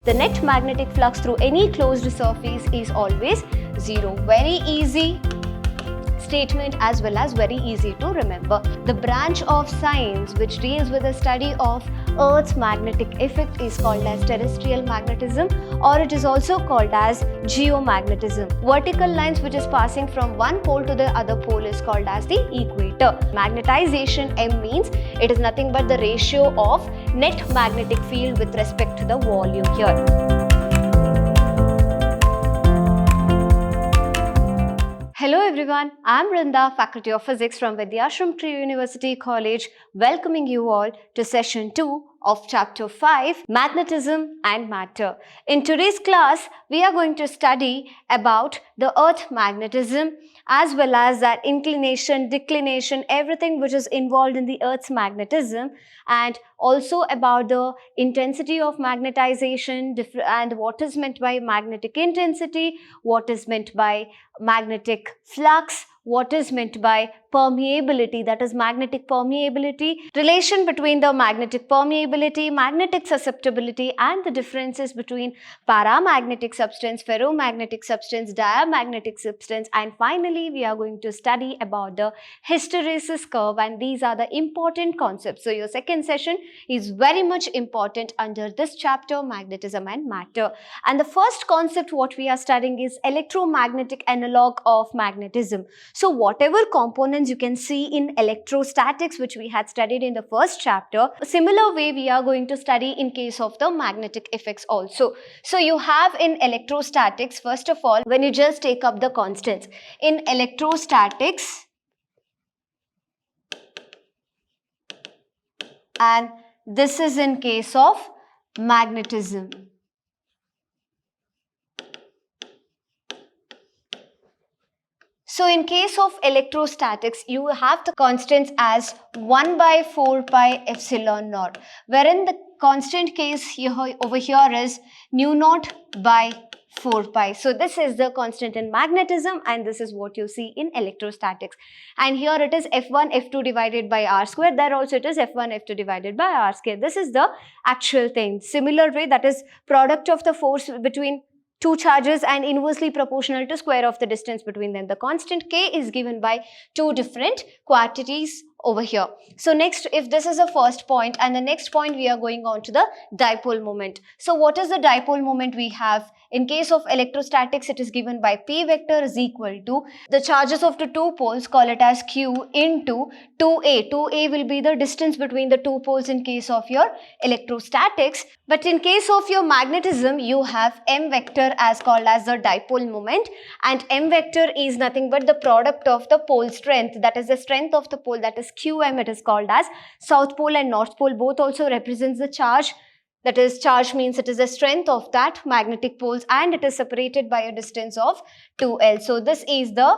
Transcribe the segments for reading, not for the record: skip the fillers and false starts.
the net magnetic flux through any closed surface is always 0. Very easy statement as well as very easy to remember. The branch of science which deals with the study of Earth's magnetic effect is called as terrestrial magnetism, or it is also called as geomagnetism. Vertical lines which is passing from one pole to the other pole is called as the equator. Magnetization, M, means it is nothing but the ratio of net magnetic field with respect to the volume here. Hello everyone, I am Rinda, Faculty of Physics from Vidhyaashram Pre-University College, welcoming you all to Session 2 of Chapter 5, Magnetism and Matter. In today's class, we are going to study about the Earth magnetism as well as that inclination, declination, everything which is involved in the Earth's magnetism, and also about the intensity of magnetization and what is meant by magnetic intensity, what is meant by magnetic flux, what is meant by permeability, that is magnetic permeability, relation between the magnetic permeability, magnetic susceptibility, and the differences between paramagnetic substance, ferromagnetic substance, diamagnetic substance, and finally we are going to study about the hysteresis curve, and these are the important concepts. So your second session is very much important under this chapter, magnetism and matter. And the first concept what we are studying is electromagnetic analog of magnetism. So whatever components you can see in electrostatics which we had studied in the first chapter, a similar way we are going to study in case of the magnetic effects also. So you have in electrostatics, first of all, when you just take up the constants. In electrostatics, and this is in case of magnetism. So in case of electrostatics, you have the constants as 1 by 4 pi epsilon naught, wherein the constant case here, over here is nu naught by 4 pi. So this is the constant in magnetism, and this is what you see in electrostatics. And here it is F1, F2 divided by R square. There also it is F1, F2 divided by R square. This is the actual thing. Similar way, that is product of the force between two charges and inversely proportional to square of the distance between them. The constant K is given by two different quantities over here. So next, if this is the first point, and the next point we are going on to the dipole moment. So what is the dipole moment we have? In case of electrostatics, it is given by P vector is equal to the charges of the two poles, call it as Q, into 2A. 2A will be the distance between the two poles in case of your electrostatics. But in case of your magnetism, you have M vector as called as the dipole moment, and M vector is nothing but the product of the pole strength, that is the strength of the pole, that is QM. It is called as south pole and north pole, both also represents the charge. That is, charge means it is the strength of that magnetic poles, and it is separated by a distance of 2L. So this is the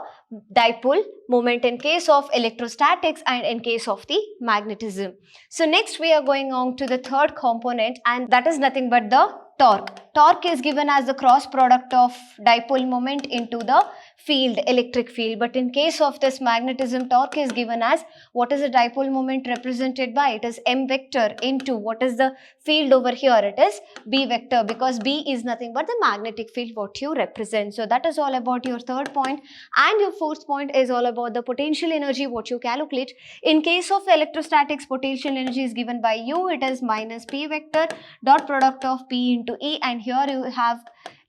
dipole moment in case of electrostatics and in case of the magnetism. So next we are going on to the third component, and that is nothing but the torque. Torque is given as the cross product of dipole moment into the field, electric field. But in case of this magnetism, torque is given as what is the dipole moment represented by? It is M vector into what is the field over here? It is B vector, because B is nothing but the magnetic field what you represent. So that is all about your third point. And your fourth point is all about the potential energy what you calculate. In case of electrostatics, potential energy is given by U. It is minus P vector dot product of P into E, and here you have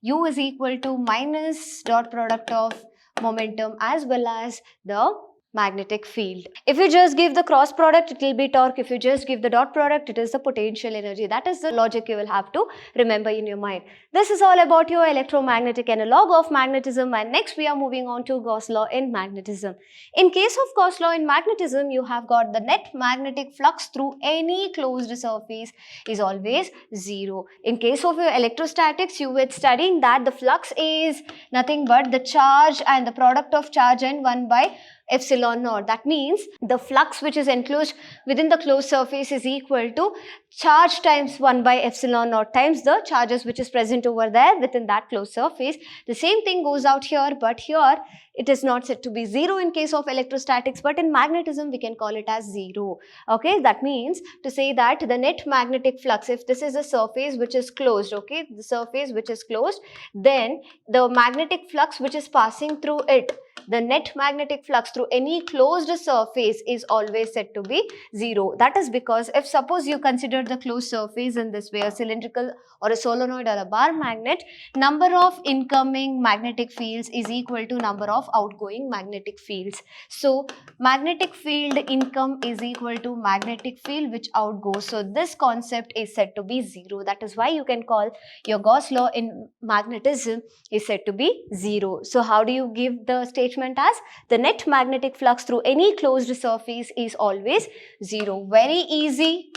U is equal to minus dot product of momentum as well as the magnetic field. If you just give the cross product, it will be torque. If you just give the dot product, it is the potential energy. That is the logic you will have to remember in your mind. This is all about your electromagnetic analog of magnetism, and next we are moving on to Gauss Law in magnetism. In case of Gauss Law in magnetism, you have got the net magnetic flux through any closed surface is always 0. In case of your electrostatics, you were studying that the flux is nothing but the charge and the product of charge and 1 by epsilon naught. That means the flux which is enclosed within the closed surface is equal to charge times 1 by epsilon naught times the charges which is present over there within that closed surface. The same thing goes out here, but here it is not said to be 0 in case of electrostatics, but in magnetism we can call it as 0. Okay, that means to say that the net magnetic flux, if this is a surface which is closed, okay, the surface which is closed, then the magnetic flux which is passing through it, the net magnetic flux through any closed surface is always said to be 0. That is because if suppose you consider the closed surface in this way, a cylindrical or a solenoid or a bar magnet, number of incoming magnetic fields is equal to number of outgoing magnetic fields. So magnetic field income is equal to magnetic field which outgoes. So this concept is said to be 0. That is why you can call your Gauss law in magnetism is said to be 0. So how do you give the statement as? The net magnetic flux through any closed surface is always 0. Very easy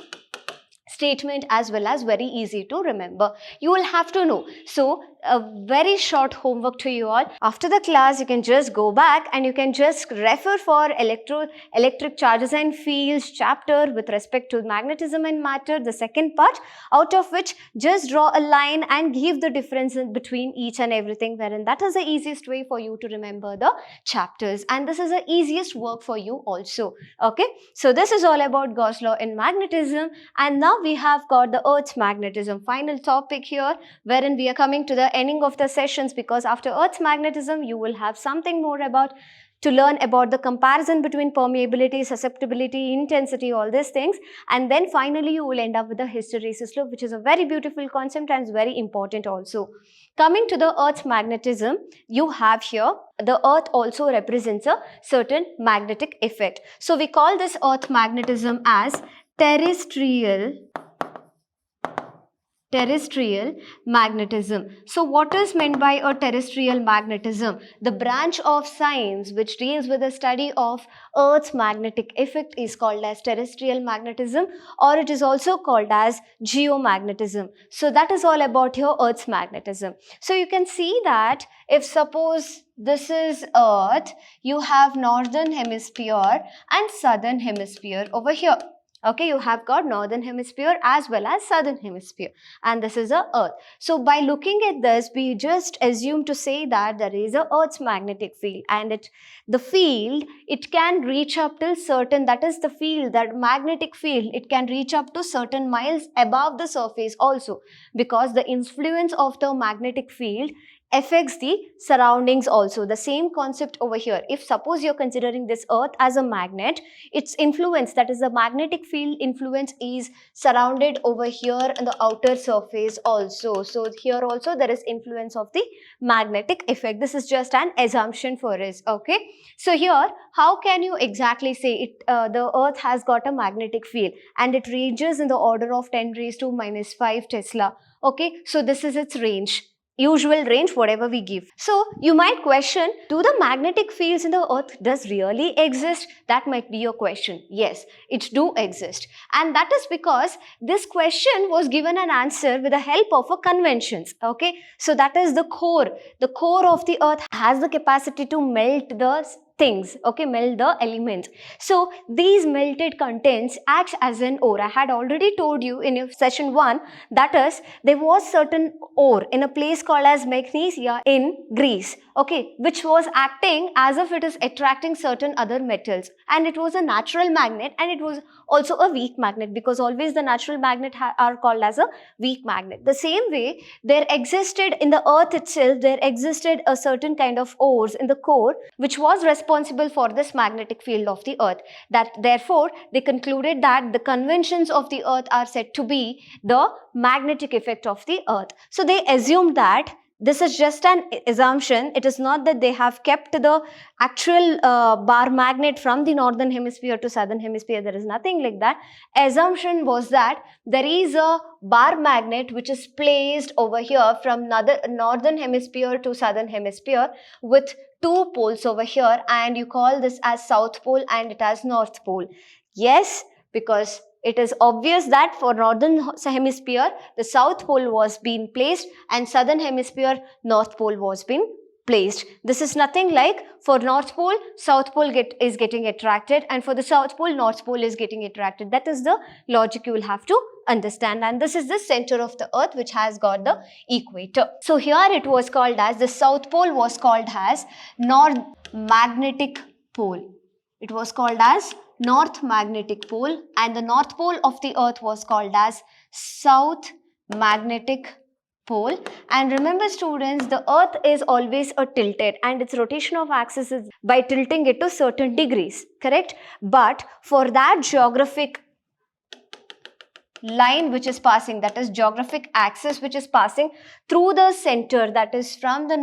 statement as well as very easy to remember. You will have to know. So a very short homework to you all. After the class, you can just go back and you can just refer for electric charges and fields chapter with respect to magnetism and matter, the second part, out of which just draw a line and give the difference between each and everything, wherein that is the easiest way for you to remember the chapters, and this is the easiest work for you also. Okay, so this is all about Gauss law in magnetism, and now we have got the Earth's magnetism, final topic here, wherein we are coming to the ending of the sessions, because after Earth's magnetism you will have something more about to learn about the comparison between permeability, susceptibility, intensity, all these things, and then finally you will end up with the hysteresis law, which is a very beautiful concept and is very important also. Coming to the Earth's magnetism, you have here the Earth also represents a certain magnetic effect. So we call this Earth magnetism as terrestrial magnetism. So what is meant by a terrestrial magnetism? The branch of science which deals with the study of Earth's magnetic effect is called as terrestrial magnetism, or it is also called as geomagnetism. So that is all about your Earth's magnetism. So you can see that if suppose this is Earth, you have northern hemisphere and southern hemisphere over here. Okay, you have got northern hemisphere as well as southern hemisphere, and this is a Earth. So by looking at this, we just assume to say that there is a Earth's magnetic field, and the field, it can reach up till certain, that is the field, that magnetic field, it can reach up to certain miles above the surface also, because the influence of the magnetic field affects the surroundings also. The same concept over here. If suppose you're considering this Earth as a magnet, its influence, that is the magnetic field influence, is surrounded over here in the outer surface also. So here also there is influence of the magnetic effect. This is just an assumption for us. Okay. So here, how can you exactly say it? The Earth has got a magnetic field and it ranges in the order of 10 raised to minus 5 Tesla. Okay. So this is its range. Usual range, whatever we give. So you might question, do the magnetic fields in the Earth does really exist? That might be your question. Yes, it do exist, and that is because this question was given an answer with the help of a conventions. Okay, so that is the core. The core of the Earth has the capacity to melt the things, okay, melt the elements. So these melted contents acts as an ore. I had already told you in your session 1, that is, there was certain ore in a place called as Magnesia in Greece, okay, which was acting as if it is attracting certain other metals, and it was a natural magnet, and it was also a weak magnet, because always the natural magnet are called as a weak magnet. The same way, there existed in the Earth itself, there existed a certain kind of ores in the core which was responsible for this magnetic field of the Earth. That therefore they concluded that the conventions of the Earth are said to be the magnetic effect of the Earth. So they assumed that this is just an assumption. It is not that they have kept the actual bar magnet from the northern hemisphere to southern hemisphere. There is nothing like that. Assumption was that there is a bar magnet which is placed over here from northern hemisphere to southern hemisphere with 2 poles over here, and you call this as south pole and it as north pole. Yes, because it is obvious that for northern hemisphere, the south pole was being placed and southern hemisphere, north pole was being placed. This is nothing like for North Pole, South Pole is getting attracted, and for the South Pole, North Pole is getting attracted. That is the logic you will have to understand. And this is the center of the Earth, which has got the equator. So here it was called as, the South Pole was called as North Magnetic Pole. It was called as North Magnetic Pole, and the North Pole of the Earth was called as South Magnetic Pole. And remember students, the Earth is always a tilted, and its rotation of axis is by tilting it to certain degrees, correct? But for that geographic line which is passing, that is geographic axis which is passing through the center, that is from the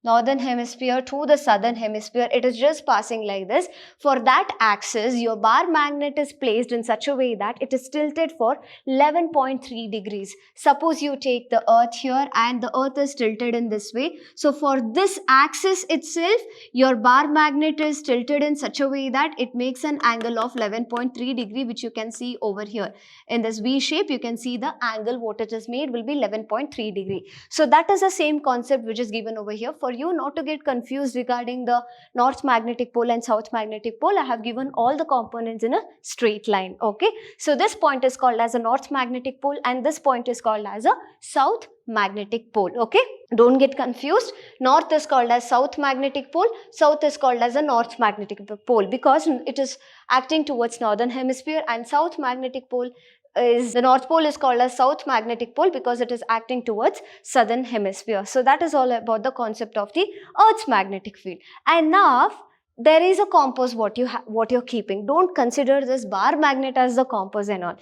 northern hemisphere to the southern hemisphere, it is just passing like this. For that axis, your bar magnet is placed in such a way that it is tilted for 11.3 degrees. Suppose you take the Earth here and the Earth is tilted in this way. So for this axis itself, your bar magnet is tilted in such a way that it makes an angle of 11.3 degree, which you can see over here. In this V shape, you can see the angle what it is made will be 11.3 degree. So that is the same concept which is given over here. For you not to get confused regarding the North Magnetic Pole and South Magnetic Pole, I have given all the components in a straight line. Okay, so this point is called as a North Magnetic Pole and this point is called as a South Magnetic Pole. Okay, don't get confused. North is called as South Magnetic Pole, South is called as a North Magnetic Pole because it is acting towards Northern Hemisphere, and South Magnetic Pole is, the North Pole is called as South Magnetic Pole because it is acting towards Southern Hemisphere. So that is all about the concept of the Earth's magnetic field. And now there is a compass what you're keeping. Don't consider this bar magnet as the compass and all.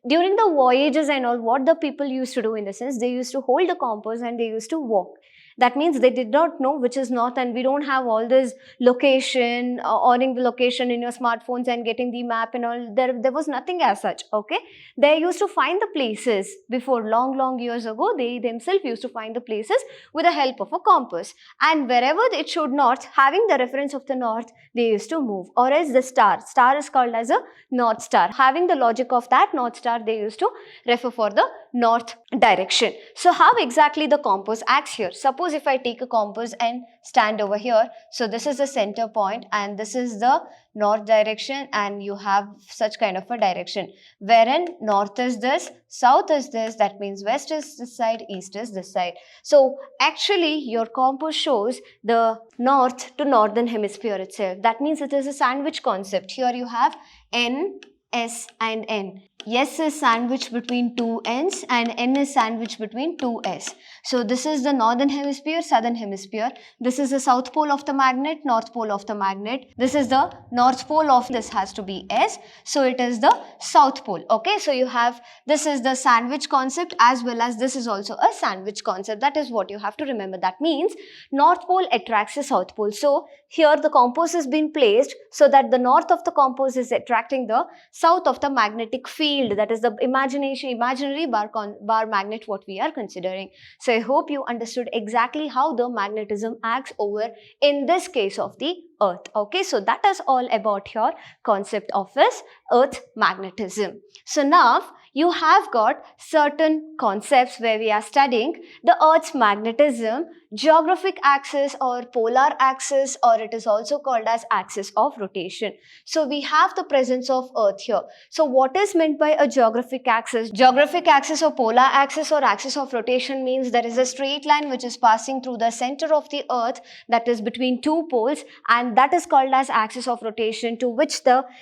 During the voyages and all, what the people used to do in the sense, they used to hold the compass and they used to walk. That means they did not know which is north, and we don't have all this location, owning the location in your smartphones and getting the map and all. There was nothing as such, okay. They used to find the places before long years ago. They themselves used to find the places with the help of a compass. And wherever it showed north, having the reference of the north, they used to move. Or else the star is called as a North Star. Having the logic of that North Star, they used to refer for the north direction. So how exactly the compass acts here? Suppose if I take a compass and stand over here, so this is the center point and this is the north direction, and you have such kind of a direction wherein north is this, south is this, that means west is this side, east is this side. So actually your compass shows the north to northern hemisphere itself. That means it is a sandwich concept. Here you have N, S and N. S is sandwiched between two N's and N is sandwiched between two S. So this is the northern hemisphere, southern hemisphere. This is the south pole of the magnet, north pole of the magnet. This is the north pole of, this has to be S. So it is the south pole. Okay, so you have, this is the sandwich concept as well as this is also a sandwich concept. That is what you have to remember. That means north pole attracts the south pole. So here the compass has been placed so that the north of the compass is attracting the south of the magnetic field. That is the imaginary bar magnet what we are considering. So I hope you understood exactly how the magnetism acts over in this case of the Earth. Okay, so that is all about your concept of this Earth magnetism. So now you have got certain concepts where we are studying the Earth's magnetism, geographic axis or polar axis, or it is also called as axis of rotation. So we have the presence of Earth here. So what is meant by a geographic axis? Geographic axis or polar axis or axis of rotation means there is a straight line which is passing through the center of the Earth, that is between two poles, and that is called as axis of rotation, to which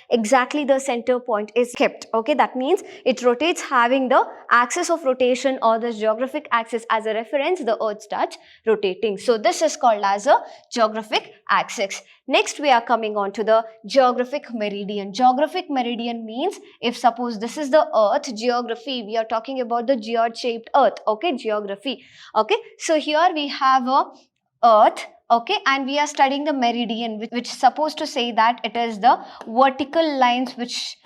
exactly the center point is kept. Okay, that means it rotates having the axis of rotation or the geographic axis as a reference. The Earth starts rotating. So this is called as a geographic axis. Next we are coming on to the geographic meridian. Geographic meridian means, if suppose this is the Earth, geography, we are talking about the geode-shaped Earth. Okay, geography. Okay, so here we have a Earth. Okay, and we are studying the meridian, which is supposed to say that it is the vertical lines which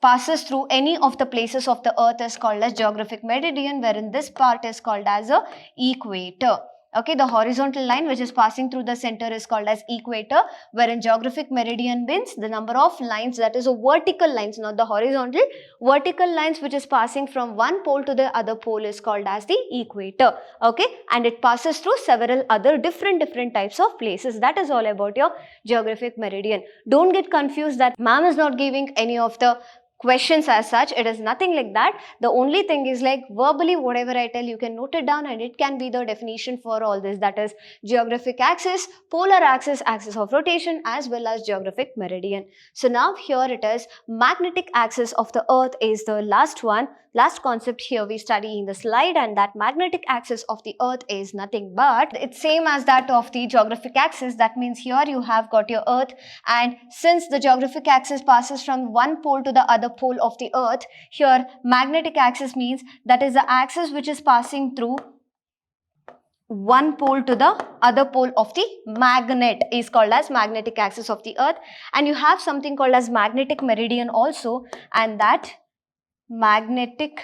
passes through any of the places of the Earth is called as geographic meridian, wherein this part is called as a equator. Okay, the horizontal line which is passing through the center is called as equator, wherein geographic meridian means the number of lines, that is a vertical lines, not the horizontal, vertical lines which is passing from one pole to the other pole is called as the equator. Okay, and it passes through several other different types of places. That is all about your geographic meridian. Don't get confused that ma'am is not giving any of the questions as such. It is nothing like that. The only thing is like verbally whatever I tell you can note it down, and it can be the definition for all this, that is geographic axis, polar axis, axis of rotation, as well as geographic meridian. So now here it is, magnetic axis of the earth is the last one. Last concept here we study in the slide, and that magnetic axis of the earth is nothing but, it's same as that of the geographic axis. That means here you have got your earth, and since the geographic axis passes from one pole to the other pole of the earth, here magnetic axis means that is the axis which is passing through one pole to the other pole of the magnet is called as magnetic axis of the earth. And you have something called as magnetic meridian also, and that magnetic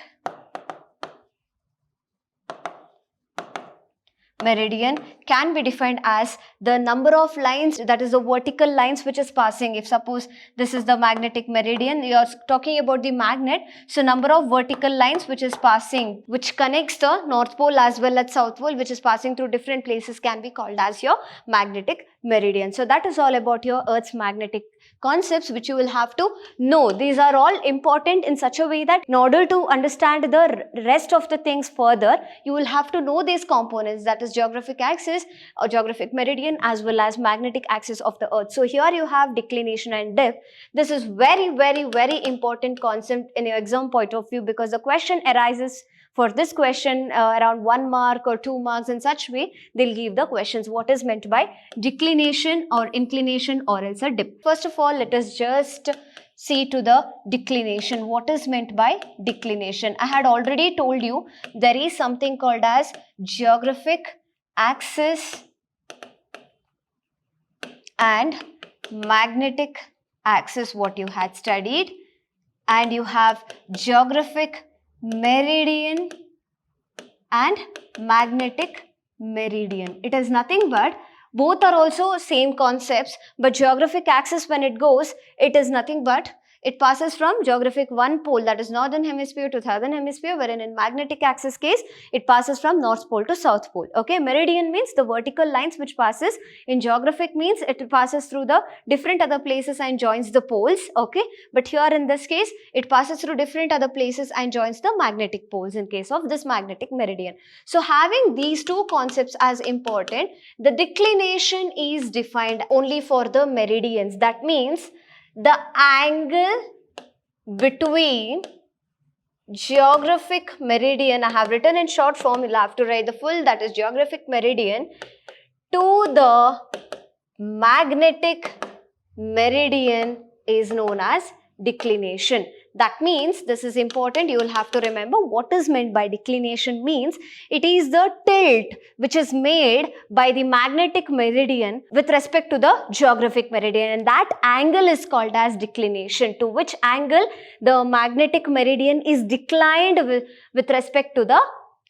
meridian can be defined as the number of lines, that is the vertical lines which is passing. If suppose this is the magnetic meridian, you are talking about the magnet, so number of vertical lines which is passing, which connects the north pole as well as south pole, which is passing through different places, can be called as your magnetic meridian. So that is all about your Earth's magnetic concepts which you will have to know. These are all important in such a way that in order to understand the rest of the things further, you will have to know these components, that is geographic axis or geographic meridian as well as magnetic axis of the earth. So here you have declination and dip. This is very important concept in your exam point of view, because the question arises for this question around 1 mark or 2 marks. In such way they'll give the questions what is meant by declination or inclination or else a dip. First of all, let us just see to the declination. What is meant by declination? I had already told you there is something called as geographic axis and magnetic axis, what you had studied, and you have geographic meridian and magnetic meridian. It is nothing but both are also same concepts, but geographic axis, when it goes, it is nothing but it passes from geographic one pole, that is northern hemisphere to southern hemisphere, wherein in magnetic axis case it passes from north pole to south pole. Okay, meridian means the vertical lines which passes. In geographic means it passes through the different other places and joins the poles. Okay, but here in this case it passes through different other places and joins the magnetic poles in case of this magnetic meridian. So having these two concepts as important, the declination is defined only for the meridians. That means the angle between geographic meridian, I have written in short form, you'll have to write the full, that is geographic meridian, to the magnetic meridian is known as declination. That means, this is important, you will have to remember what is meant by declination. Means it is the tilt which is made by the magnetic meridian with respect to the geographic meridian, and that angle is called as declination. To which angle the magnetic meridian is declined with respect to the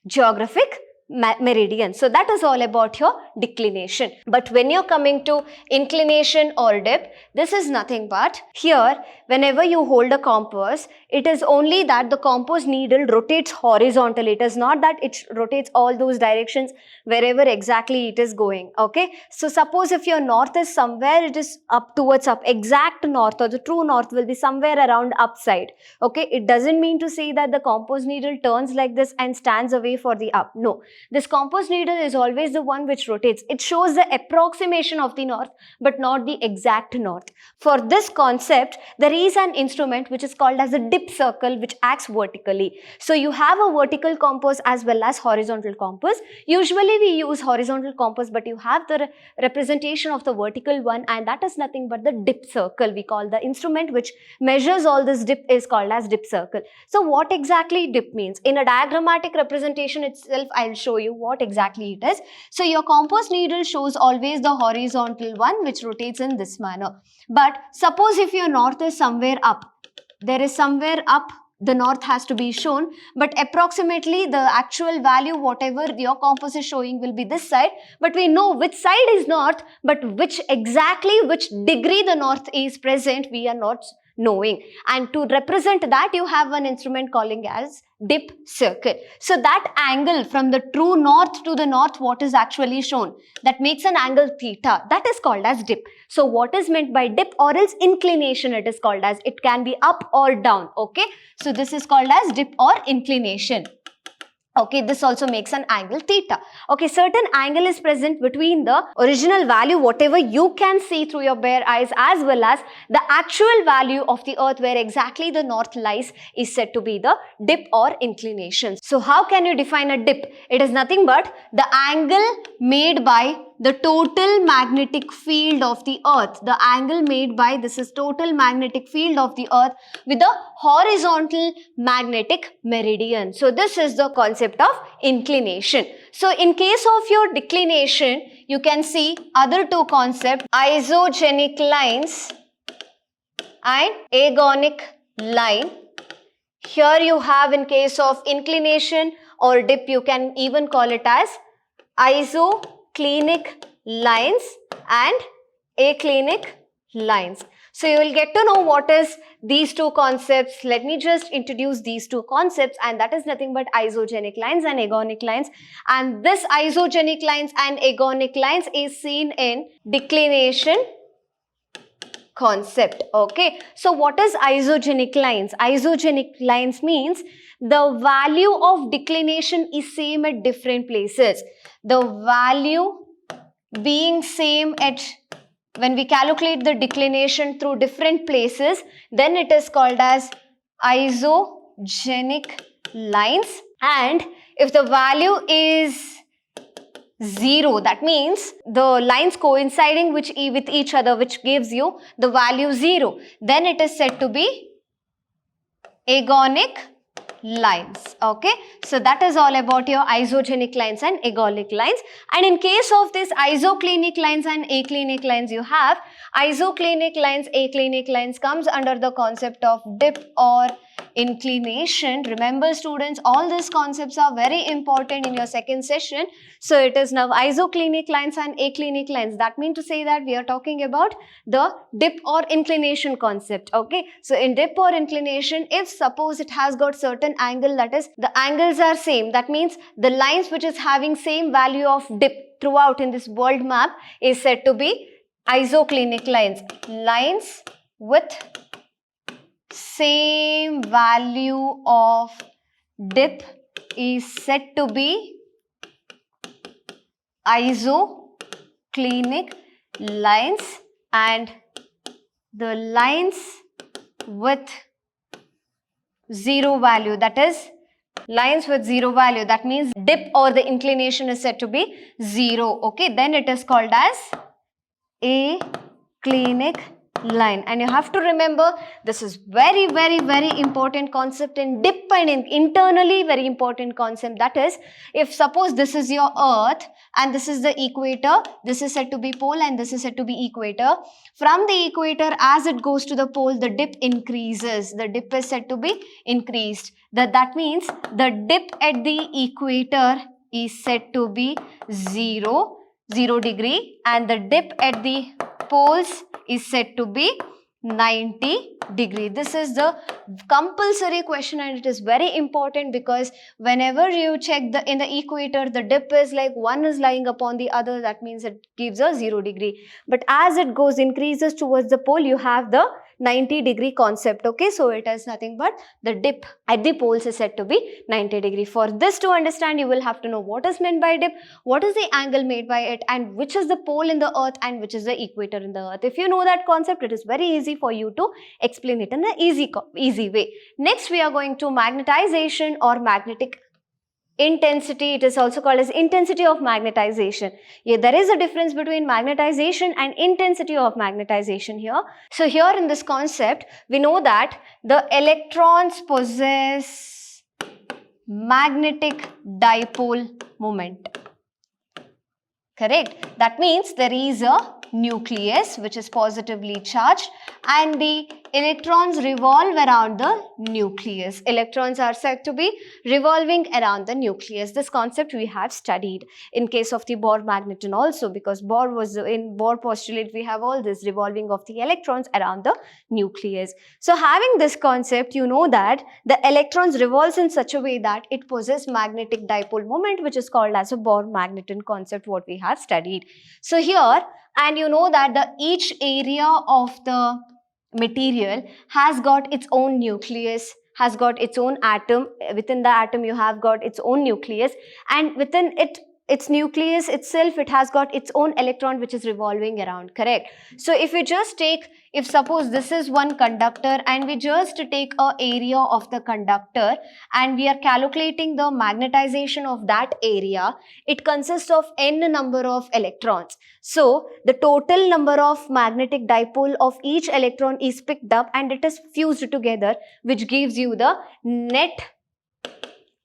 geographic meridian. So that is all about your declination. But when you're coming to inclination or dip, this is nothing but here whenever you hold a compass, it is only that the compass needle rotates horizontally. It is not that it rotates all those directions wherever exactly it is going. Okay, so suppose if your north is somewhere, it is up towards up, exact north or the true north will be somewhere around upside. Okay, it doesn't mean to say that the compass needle turns like this and stands away for the up. No, this compass needle is always the one which rotates. It shows the approximation of the north but not the exact north. For this concept, there is an instrument which is called as a dip circle which acts vertically. So you have a vertical compass as well as horizontal compass. Usually we use horizontal compass, but you have the representation of the vertical one, and that is nothing but the dip circle. We call the instrument which measures all this dip is called as dip circle. So what exactly dip means? In a diagrammatic representation itself, I'll show you what exactly it is. So your compass needle shows always the horizontal one which rotates in this manner. But suppose if your north is somewhere up, there is somewhere up the north has to be shown, but approximately the actual value, whatever your compass is showing, will be this side. But we know which side is north, but which degree the north is present, we are not knowing. And to represent that, you have one instrument calling as dip circle. So that angle from the true north to the north, what is actually shown, that makes an angle theta, that is called as dip. So what is meant by dip or else inclination, it is called as, it can be up or down. Okay, so this is called as dip or inclination. Okay, this also makes an angle theta. Okay, certain angle is present between the original value, whatever you can see through your bare eyes, as well as the actual value of the earth where exactly the north lies, is said to be the dip or inclination. So how can you define a dip? It is nothing but the angle made by the total magnetic field of the earth. The angle made by, this is total magnetic field of the earth with a horizontal magnetic meridian. So this is the concept of inclination. So in case of your declination, you can see other two concepts, isogenic lines and agonic line. Here you have, in case of inclination or dip, you can even call it as isoclinic lines and aclinic lines. So you will get to know what is these two concepts. Let me just introduce these two concepts, and that is nothing but isogenic lines and agonic lines. And this isogenic lines and agonic lines is seen in declination concept. Okay, so what is isogenic lines? Isogenic lines means the value of declination is same at different places. The value being same at, when we calculate the declination through different places, then it is called as isogenic lines. And if the value is 0, that means the lines coinciding with each other, which gives you the value 0, then it is said to be agonic lines. Okay, so that is all about your isogenic lines and agonic lines. And in case of this isoclinic lines and aclinic lines, you have isoclinic lines, aclinic lines comes under the concept of dip or inclination. Remember students, all these concepts are very important in your second session. So it is now isoclinic lines and aclinic lines. That means to say that we are talking about the dip or inclination concept. Okay, so in dip or inclination, if suppose it has got certain angle, that is the angles are same, that means the lines which is having same value of dip throughout in this world map is said to be isoclinic lines. Lines with same value of dip is said to be isoclinic lines, and the lines with 0 value, that is lines with 0 value, that means dip or the inclination is said to be 0. Okay, then it is called as aclinic line. And you have to remember, this is very important concept in dip, and internally very important concept. That is, if suppose this is your earth and this is the equator, this is said to be pole and this is said to be equator. From the equator, as it goes to the pole, the dip increases. The dip is said to be increased. That means the dip at the equator is said to be 0 degree, and the dip at the poles is said to be 90 degree. This is the compulsory question, and it is very important because whenever you check in the equator, the dip is like one is lying upon the other, that means it gives a 0 degree. But as it increases towards the pole, you have the 90 degree concept. Okay, so it is nothing but the dip at the poles is said to be 90 degree. For this to understand, you will have to know what is meant by dip, what is the angle made by it, and which is the pole in the earth and which is the equator in the earth. If you know that concept, it is very easy for you to explain it in an easy way. Next, we are going to magnetization or magnetic intensity. It is also called as intensity of magnetization. Yeah, there is a difference between magnetization and intensity of magnetization here. So here in this concept, we know that the electrons possess magnetic dipole moment. Correct? That means there is a nucleus which is positively charged and the electrons revolve around the nucleus. Electrons are said to be revolving around the nucleus. This concept we have studied in case of the Bohr magneton also, because Bohr was in Bohr postulate we have all this revolving of the electrons around the nucleus. So having this concept, you know that the electrons revolves in such a way that it possesses magnetic dipole moment, which is called as a Bohr magneton concept what we have studied. So here, and you know that the each area of the material has got its own nucleus, has got its own atom. Within the atom you have got its own nucleus, and within its nucleus itself, it has got its own electron which is revolving around, correct? So if we just take, if suppose this is one conductor and we just take a area of the conductor and we are calculating the magnetization of that area, it consists of n number of electrons. So the total number of magnetic dipole of each electron is picked up and it is fused together, which gives you the net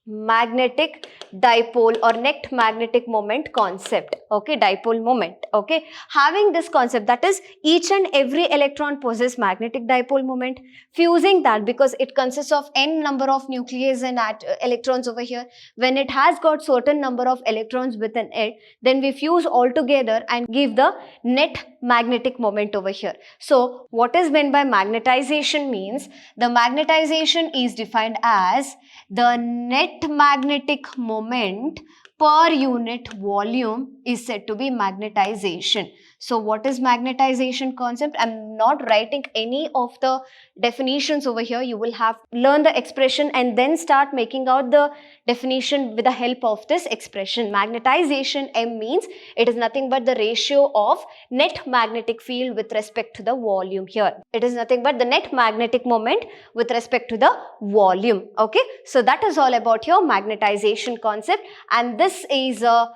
magnetic dipole or net magnetic moment concept. Okay, dipole moment. Okay, having this concept, that is each and every electron possesses magnetic dipole moment, fusing that because it consists of n number of nucleus and electrons over here. When it has got certain number of electrons within it, then we fuse all together and give the net magnetic moment over here. So what is meant by magnetization means, the magnetization is defined as the net magnetic moment per unit volume is said to be magnetization. So what is magnetization concept? I'm not writing any of the definitions over here. You will have learn the expression and then start making out the definition with the help of this expression. Magnetization, M means it is nothing but the ratio of net magnetic field with respect to the volume here. It is nothing but the net magnetic moment with respect to the volume. Okay, so that is all about your magnetization concept, and this is a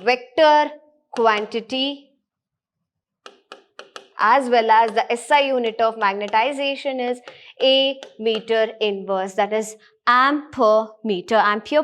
vector quantity as well as the SI unit of magnetization is A meter inverse, that is ampere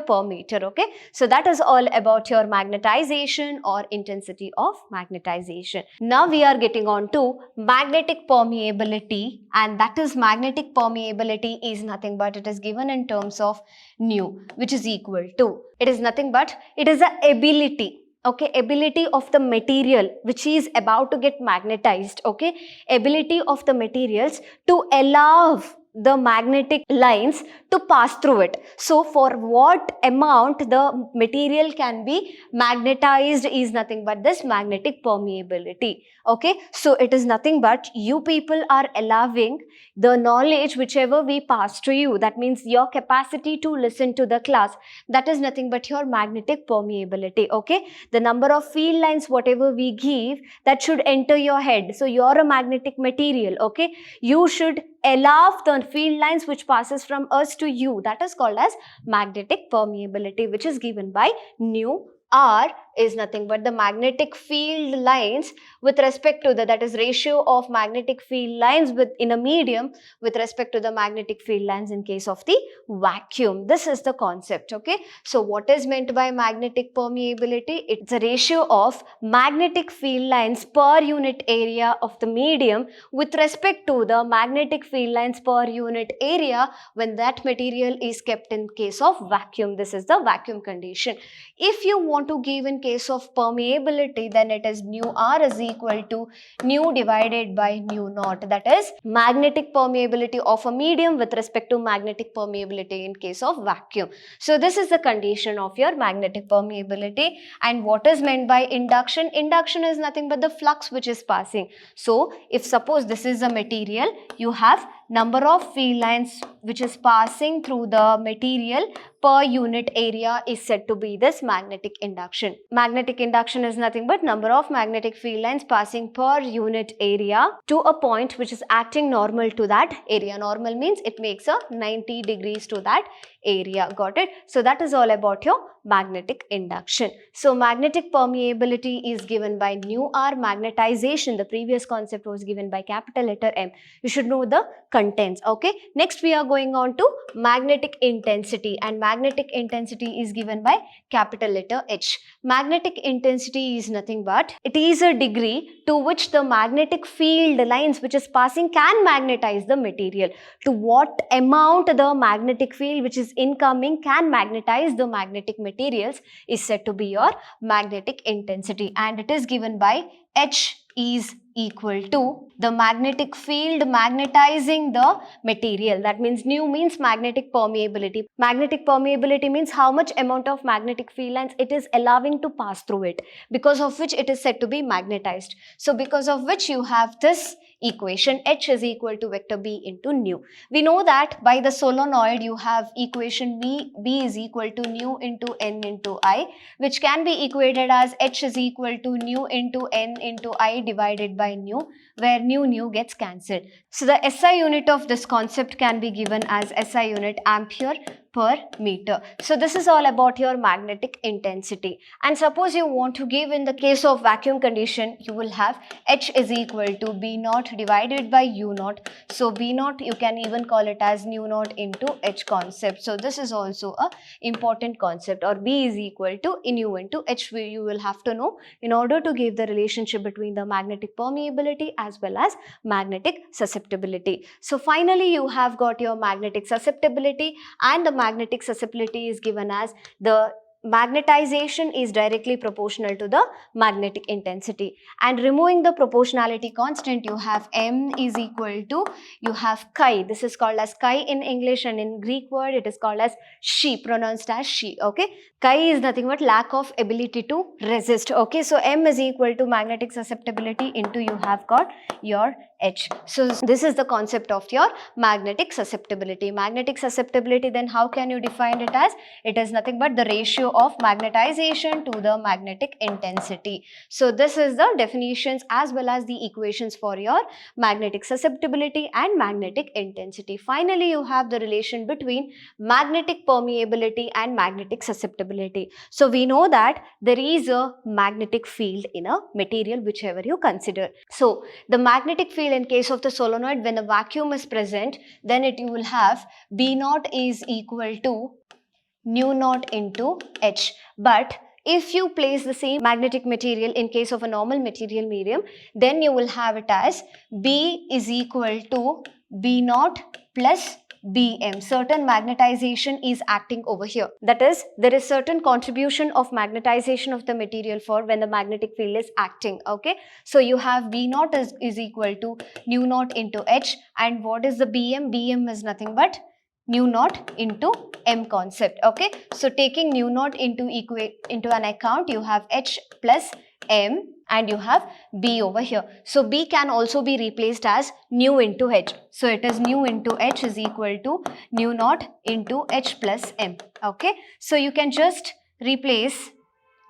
per meter. Okay, so that is all about your magnetization or intensity of magnetization. Now we are getting on to magnetic permeability, and that is magnetic permeability is nothing but it is given in terms of nu, which is equal to, it is nothing but it is the ability. Okay, ability of the material which is about to get magnetized. Okay, ability of the materials to allow the magnetic lines to pass through it. So for what amount the material can be magnetized is nothing but this magnetic permeability. Okay, so it is nothing but you people are allowing the knowledge whichever we pass to you, that means your capacity to listen to the class, that is nothing but your magnetic permeability. Okay, the number of field lines whatever we give, that should enter your head. So you're a magnetic material. Okay, you should allow the field lines which passes from us to you, that is called as magnetic permeability, which is given by nu. R is nothing but the magnetic field lines with respect to the, that is ratio of magnetic field lines in a medium with respect to the magnetic field lines in case of the vacuum. This is the concept. Okay, so what is meant by magnetic permeability? It's a ratio of magnetic field lines per unit area of the medium with respect to the magnetic field lines per unit area when that material is kept in case of vacuum. This is the vacuum condition. If you want to give in case of permeability, then it is nu R is equal to nu divided by nu naught, that is magnetic permeability of a medium with respect to magnetic permeability in case of vacuum. So this is the condition of your magnetic permeability. And what is meant by induction? Induction is nothing but the flux which is passing. So if suppose this is a material, you have number of field lines which is passing through the material per unit area is said to be this magnetic induction. Magnetic induction is nothing but number of magnetic field lines passing per unit area to a point which is acting normal to that area. Normal means it makes a 90 degrees to that area. Got it? So that is all about your magnetic induction. So magnetic permeability is given by nu r. Magnetization, the previous concept was given by capital letter M. You should know the contents. Okay. Next we are going on to magnetic intensity, and magnetic intensity is given by capital letter H. Magnetic intensity is nothing but it is a degree to which the magnetic field lines which is passing can magnetize the material. To what amount the magnetic field which is incoming can magnetize the magnetic materials is said to be your magnetic intensity, and it is given by H is equal to the magnetic field magnetizing the material. That means nu means magnetic permeability. Magnetic permeability means how much amount of magnetic field lines it is allowing to pass through it, because of which it is said to be magnetized. So because of which you have this equation, H is equal to vector B into nu. We know that by the solenoid you have equation B is equal to nu into N into I, which can be equated as H is equal to nu into N into I divided by nu, where nu gets cancelled. So the SI unit of this concept can be given as SI unit ampere per meter. So this is all about your magnetic intensity. And suppose you want to give, in the case of vacuum condition, you will have H is equal to B naught divided by U naught. So B naught you can even call it as nu naught into H concept. So this is also a important concept, or B is equal to nu into H. You will have to know in order to give the relationship between the magnetic permeability as well as magnetic susceptibility. So finally you have got your magnetic susceptibility, and the magnetic susceptibility is given as the magnetization is directly proportional to the magnetic intensity. And removing the proportionality constant, you have M is equal to, you have chi. This is called as chi in English, and in Greek word it is called as she, pronounced as she. Okay. Chi is nothing but lack of ability to resist. Okay. So M is equal to magnetic susceptibility into you have got your H. So this is the concept of your magnetic susceptibility. Magnetic susceptibility, then how can you define it as? It is nothing but the ratio of magnetization to the magnetic intensity. So this is the definitions as well as the equations for your magnetic susceptibility and magnetic intensity. Finally, you have the relation between magnetic permeability and magnetic susceptibility. So we know that there is a magnetic field in a material whichever you consider. So the magnetic field in case of the solenoid, when a vacuum is present, then you will have B naught is equal to nu naught into H. But if you place the same magnetic material in case of a normal material medium, then you will have it as B is equal to B naught plus Bm. Certain magnetization is acting over here. That is, there is certain contribution of magnetization of the material for when the magnetic field is acting. Okay. So you have B naught is equal to nu naught into H. And what is the Bm? Bm is nothing but nu naught into M concept. Okay. So taking nu naught into an account, you have H plus M and you have B over here. So B can also be replaced as nu into H. So it is nu into H is equal to nu naught into H plus M. Okay. So you can just replace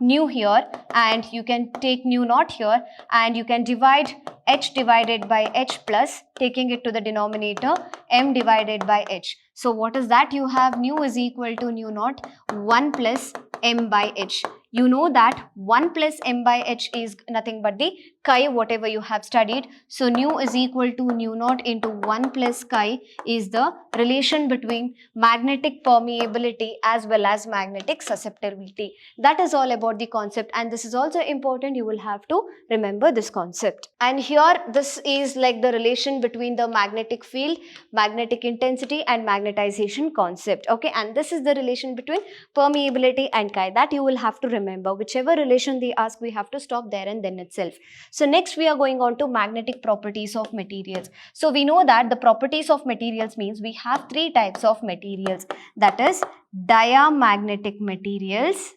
nu here and you can take nu naught here and you can divide H divided by H plus, taking it to the denominator, M divided by H. So what is that? You have nu is equal to nu naught 1 plus M by H. You know that 1 plus M by H is nothing but the chi, whatever you have studied. So nu is equal to nu naught into 1 plus chi is the relation between magnetic permeability as well as magnetic susceptibility. That is all about the concept, and this is also important. You will have to remember this concept. And here this is like the relation between the magnetic field, magnetic intensity and magnetization concept. Okay, and this is the relation between permeability and chi, that you will have to remember. Whichever relation they ask, we have to stop there and then itself. So next we are going on to magnetic properties of materials. So we know that the properties of materials means we have three types of materials, that is diamagnetic materials,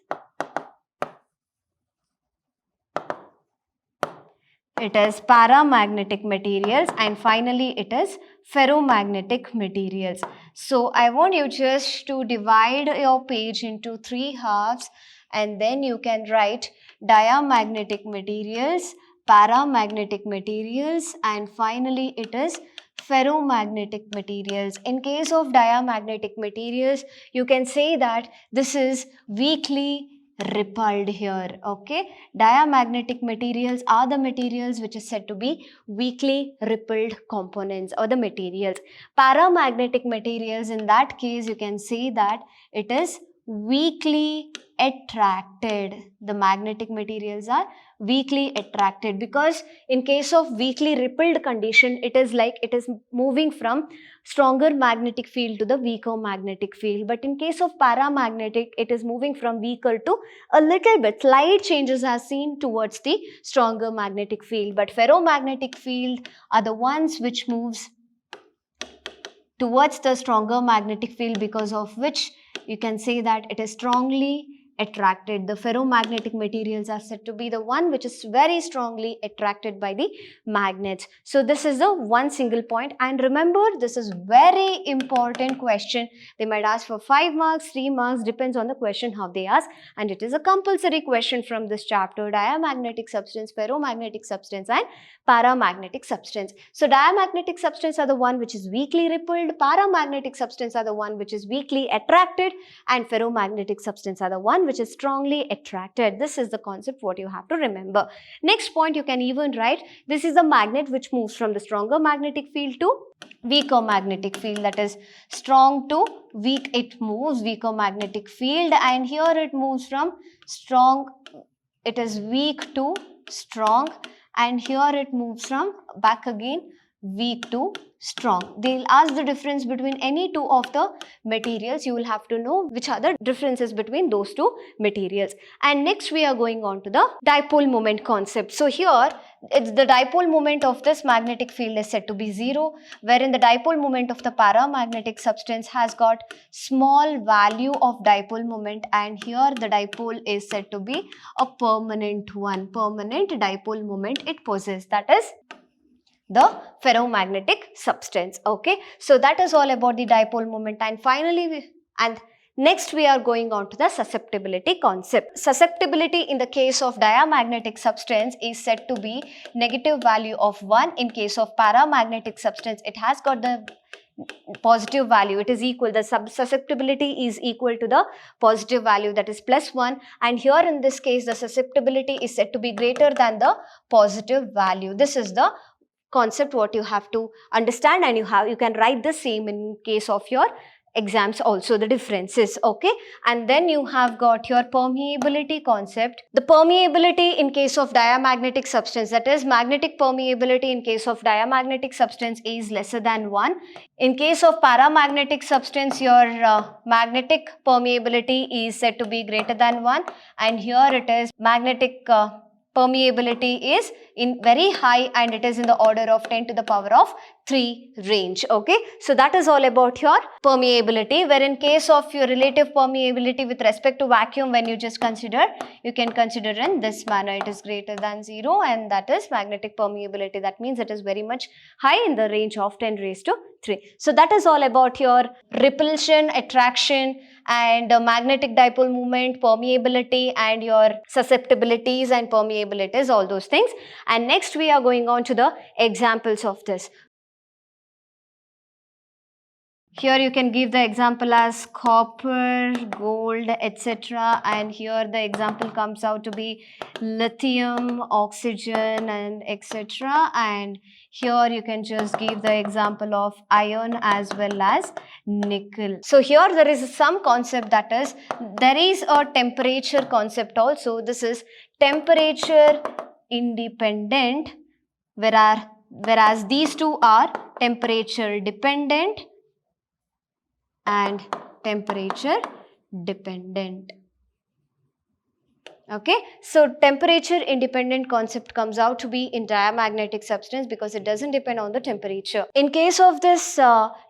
it is paramagnetic materials, and finally it is ferromagnetic materials. So I want you just to divide your page into three halves and then you can write diamagnetic materials, paramagnetic materials, and finally it is ferromagnetic materials. In case of diamagnetic materials, you can say that this is weakly repelled here. Okay, diamagnetic materials are the materials which is said to be weakly repelled components or the materials. Paramagnetic materials, in that case you can say that it is weakly attracted. The magnetic materials are weakly attracted, because in case of weakly repelled condition, it is like it is moving from stronger magnetic field to the weaker magnetic field. But in case of paramagnetic, it is moving from weaker to a little bit slight changes as seen towards the stronger magnetic field. But ferromagnetic field are the ones which moves towards the stronger magnetic field, because of which you can say that it is strongly attracted. The ferromagnetic materials are said to be the one which is very strongly attracted by the magnets. So this is the one single point, and remember, this is very important question. They might ask for 5 marks, 3 marks, depends on the question how they ask, and it is a compulsory question from this chapter: diamagnetic substance, ferromagnetic substance and paramagnetic substance. So diamagnetic substance are the one which is weakly repelled, paramagnetic substance are the one which is weakly attracted, and ferromagnetic substance are the one which is strongly attracted. This is the concept what you have to remember. Next point you can even write, this is the magnet which moves from the stronger magnetic field to weaker magnetic field, that is strong to weak, it moves weaker magnetic field, and here it moves from strong, it is weak to strong, and here it moves from back again weak to strong. They'll ask the difference between any two of the materials. You will have to know which are the differences between those two materials. And next we are going on to the dipole moment concept. So here it's the dipole moment of this magnetic field is said to be 0, wherein the dipole moment of the paramagnetic substance has got small value of dipole moment, and here the dipole is said to be a permanent one. Permanent dipole moment it possesses, that is the ferromagnetic substance. Okay, so that is all about the dipole moment. And finally next we are going on to the susceptibility concept. Susceptibility in the case of diamagnetic substance is said to be negative value of 1. In case of paramagnetic substance, it has got the positive value, it is equal, the susceptibility is equal to the positive value, that is +1, and here in this case the susceptibility is said to be greater than the positive value. This is the concept what you have to understand, and you can write the same in case of your exams also, the differences. Okay, and then you have got your permeability concept. The permeability in case of diamagnetic substance, that is magnetic permeability in case of diamagnetic substance is lesser than 1. In case of paramagnetic substance, your magnetic permeability is said to be greater than 1, and here it is magnetic permeability is in very high, and it is in the order of 10 to the power of 3 range. Okay, so that is all about your permeability, where in case of your relative permeability with respect to vacuum, when you just consider, you can consider in this manner, it is greater than 0, and that is magnetic permeability. That means it is very much high in the range of 10 raised to 3. So that is all about your repulsion, attraction, and magnetic dipole moment, permeability, and your susceptibilities and permeabilities, all those things. And next we are going on to the examples of this. Here you can give the example as copper, gold, etc. And here the example comes out to be lithium, oxygen, and etc. And here you can just give the example of iron as well as nickel. So here there is some concept, that is there is a temperature concept also. This is temperature independent, whereas these two are temperature dependent and temperature dependent. Okay, so temperature independent concept comes out to be in diamagnetic substance because it doesn't depend on the temperature. In case of this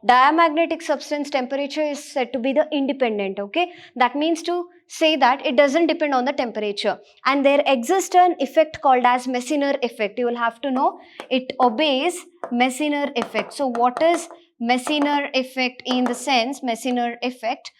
diamagnetic substance, temperature is said to be the independent. Okay, that means to say that it doesn't depend on the temperature, and there exists an effect called as Messiner effect. You will have to know it obeys Messiner effect. So what is Messiner effect? In the sense, Messiner effect,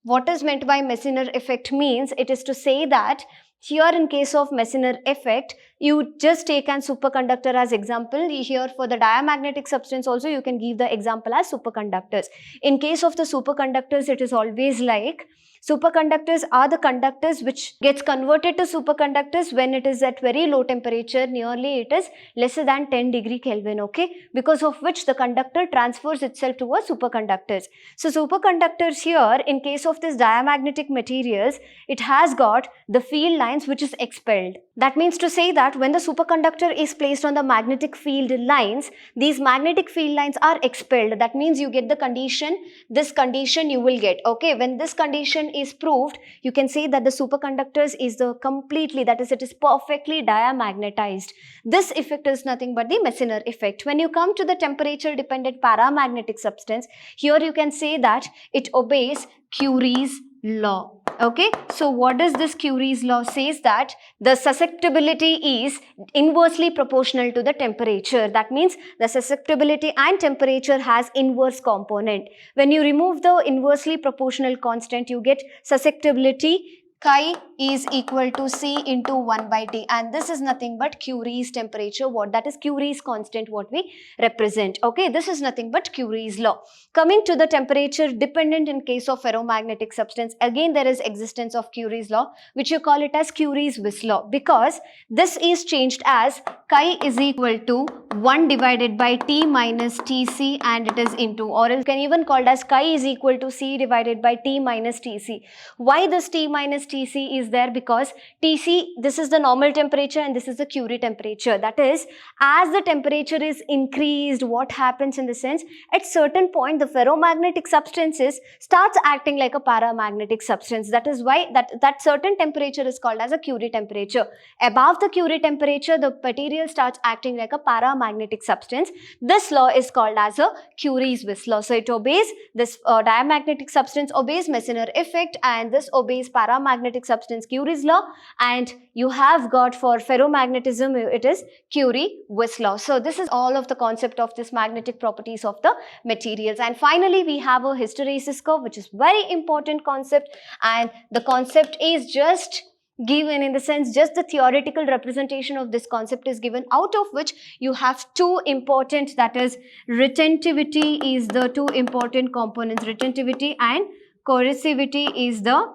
what is meant by Messiner effect means, it is to say that here in case of Messiner effect, You just take an superconductor as example. Here for the diamagnetic substance also you can give the example as superconductors. In case of the superconductors, it is always like superconductors are the conductors which gets converted to superconductors when it is at very low temperature, nearly it is lesser than 10 degree Kelvin, okay, because of which the conductor transfers itself towards superconductors. So superconductors here, in case of this diamagnetic materials, it has got the field lines which is expelled. That means to say that when the superconductor is placed on the magnetic field lines, these magnetic field lines are expelled. That means you get the condition, this condition you will get, okay. When this condition is proved, you can say that the superconductors is the completely, that is, it is perfectly diamagnetized. This effect is nothing but the Meissner effect. When you come to the temperature dependent paramagnetic substance, here you can say that it obeys Curie's law. Okay, so what does this Curie's law says? That the susceptibility is inversely proportional to the temperature. That means the susceptibility and temperature has inverse component. When you remove the inversely proportional constant, you get susceptibility. Chi is equal to C into 1 by T, and this is nothing but Curie's temperature, what that is Curie's constant, what we represent. Okay, this is nothing but Curie's law. Coming to the temperature dependent in case of ferromagnetic substance, again there is existence of Curie's law, which you call it as Curie's Wiss law, because this is changed as Chi is equal to 1 divided by T minus Tc, and it is into, or you can even call it as Chi is equal to C divided by T minus Tc. Why this T minus Tc is there? Because Tc, this is the normal temperature and this is the Curie temperature. That is, as the temperature is increased, what happens in the sense, at certain point the ferromagnetic substances starts acting like a paramagnetic substance. That is why that certain temperature is called as a Curie temperature. Above the Curie temperature, the material starts acting like a paramagnetic substance. This law is called as a Curie's Wiss law. So it obeys this diamagnetic substance obeys Meissner effect, and this obeys paramagnetic substance Curie's law, and you have got for ferromagnetism it is Curie-Wiss law. So this is all of the concept of this magnetic properties of the materials. And finally we have a hysteresis curve, which is very important concept, and the concept is just given in the sense, just the theoretical representation of this concept is given, out of which you have two important, that is retentivity is the two important components. Retentivity and coercivity is the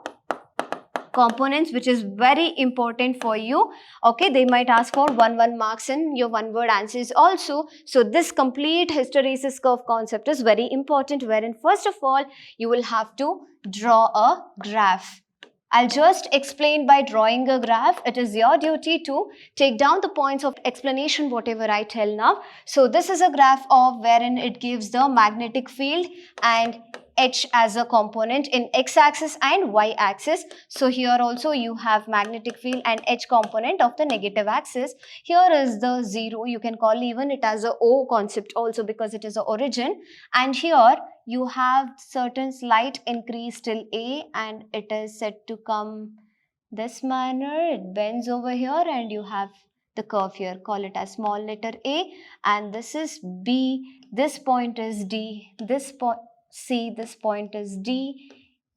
components which is very important for you. Okay, they might ask for 1 marks in your one word answers also. So this complete hysteresis curve concept is very important, wherein first of all you will have to draw a graph. I'll just explain by drawing a graph. It is your duty to take down the points of explanation whatever I tell now. So this is a graph of wherein it gives the magnetic field and H as a component in x-axis and y-axis. So here also you have magnetic field and H component of the negative axis. Here is the 0. You can call even it as a O concept also, because it is the origin. And here you have certain slight increase till A, and it is said to come this manner. It bends over here and you have the curve here. Call it as small letter A, and this is B. This point is D. This point C, this point is D,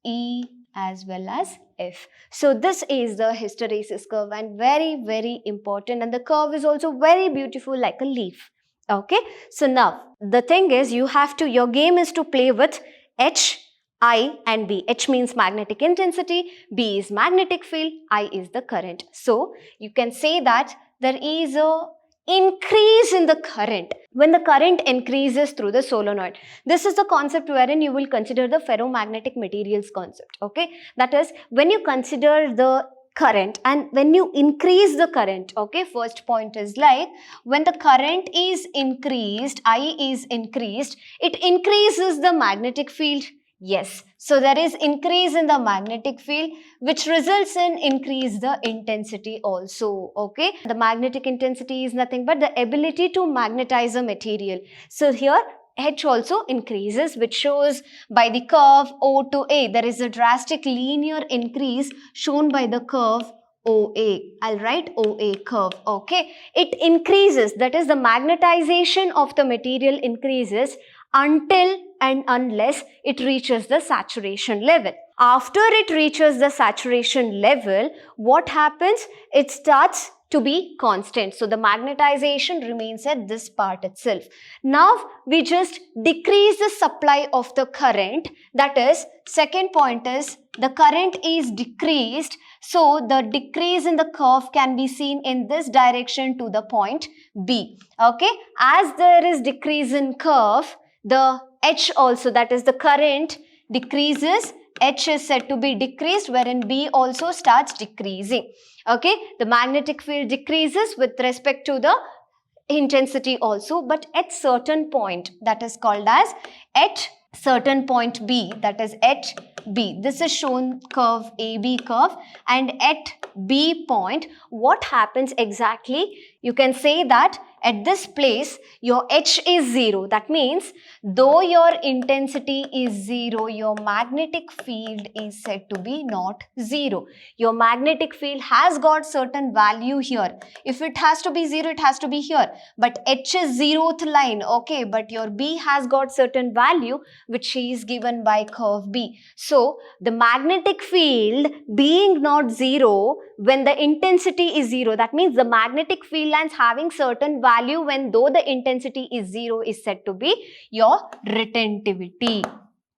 E as well as F. So this is the hysteresis curve, and very, very important, and the curve is also very beautiful like a leaf. Okay, so now the thing is, you have to, your game is to play with H, I and B. H means magnetic intensity, B is magnetic field, I is the current. So you can say that there is a increase in the current when the current increases through the solenoid. This is the concept wherein you will consider the ferromagnetic materials concept. Okay, that is when you consider the current and when you increase the current. Okay, first point is like when the current is increased, I is increased, it increases the magnetic field. Yes, so there is increase in the magnetic field, which results in increase the intensity also. Okay, the magnetic intensity is nothing but the ability to magnetize a material. So here H also increases, which shows by the curve O to A. There is a drastic linear increase shown by the curve OA. I'll write OA curve. Okay, it increases, that is the magnetization of the material increases until and unless it reaches the saturation level. After it reaches the saturation level, what happens? It starts to be constant. So the magnetization remains at this part itself. Now we just decrease the supply of the current. That is, second point is the current is decreased. So the decrease in the curve can be seen in this direction to the point B. Okay. As there is decrease in curve, the H also, that is the current decreases. H is said to be decreased, wherein B also starts decreasing. Okay, the magnetic field decreases with respect to the intensity also, but at certain point, that is called as at certain point B, that is at B. This is shown curve AB curve, and at B point, what happens exactly? You can say that at this place, your H is 0. That means, though your intensity is 0, your magnetic field is said to be not 0. Your magnetic field has got certain value here. If it has to be 0, it has to be here. But H is 0th line, okay, but your B has got certain value which is given by curve B. So, the magnetic field being not 0, when the intensity is 0, that means the magnetic field lines having certain value when though the intensity is 0 is said to be your retentivity.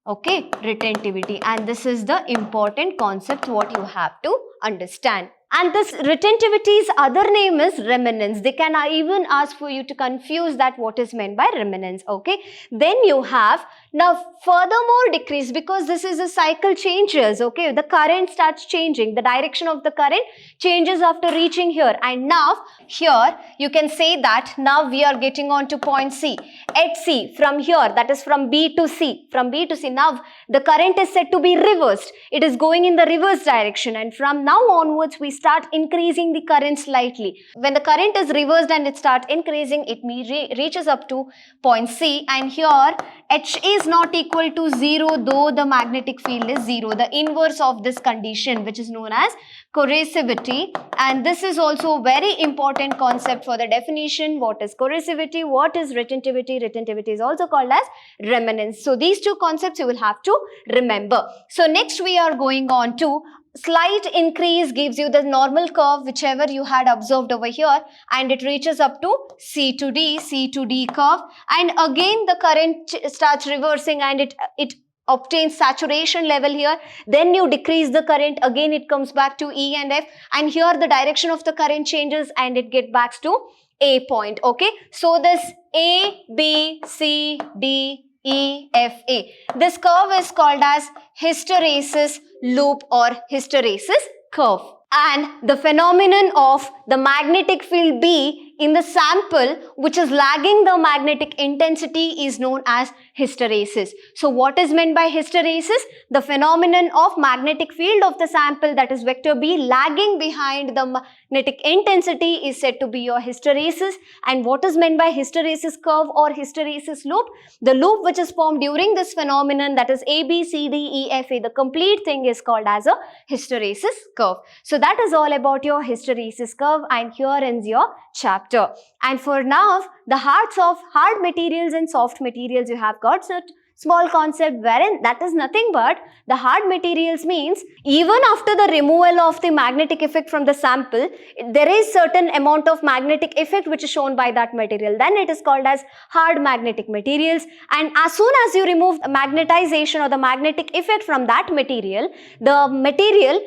Okay, retentivity, and this is the important concept what you have to understand. And this retentivity's other name is remanence. They can even ask for you to confuse that what is meant by remanence. Okay, then you have now furthermore decrease, because this is a cycle changes. Okay, the current starts changing, the direction of the current changes after reaching here, and now here you can say that now we are getting on to point C. At C, from here, that is from B to C, from B to C, now the current is said to be reversed. It is going in the reverse direction, and from now onwards we start increasing the current slightly. When the current is reversed and it starts increasing, it reaches up to point C, and here H is not equal to 0 though the magnetic field is 0. The inverse of this condition, which is known as corrosivity, and this is also a very important concept for the definition. What is corrosivity? What is retentivity? Retentivity is also called as remanence. So these two concepts you will have to remember. So next we are going on to slight increase gives you the normal curve whichever you had observed over here, and it reaches up to C to D curve, and again the current starts reversing and it obtains saturation level here. Then you decrease the current, again it comes back to E and F, and here the direction of the current changes and it gets back to A point. Okay, so this A, B, C, D, E, F, A. This curve is called as hysteresis loop or hysteresis curve. And the phenomenon of the magnetic field B in the sample which is lagging the magnetic intensity is known as hysteresis. So what is meant by hysteresis? The phenomenon of magnetic field of the sample, that is vector B, lagging behind the magnetic intensity is said to be your hysteresis. And what is meant by hysteresis curve or hysteresis loop? The loop which is formed during this phenomenon, that is A, B, C, D, E, F, A. The complete thing is called as a hysteresis curve. So that is all about your hysteresis curve, and here ends your chapter. And for now, the hard materials and soft materials, you have got such small concept wherein that is nothing but the hard materials means even after the removal of the magnetic effect from the sample, there is certain amount of magnetic effect which is shown by that material. Then it is called as hard magnetic materials, and as soon as you remove the magnetization or the magnetic effect from that material, the material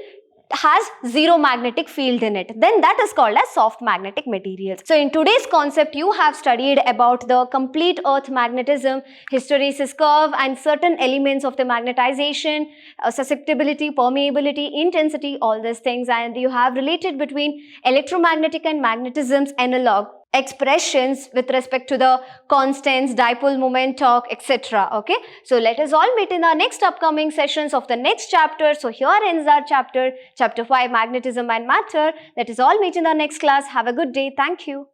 has zero magnetic field in it. Then that is called as soft magnetic materials. So in today's concept, you have studied about the complete earth magnetism, hysteresis curve, and certain elements of the magnetization, susceptibility, permeability, intensity, all these things, and you have related between electromagnetic and magnetism's analog expressions with respect to the constants, dipole moment, torque, etc. Okay, so let us all meet in our next upcoming sessions of the next chapter. So here ends our chapter 5, magnetism and matter. Let us all meet in our next class. Have a good day. Thank you.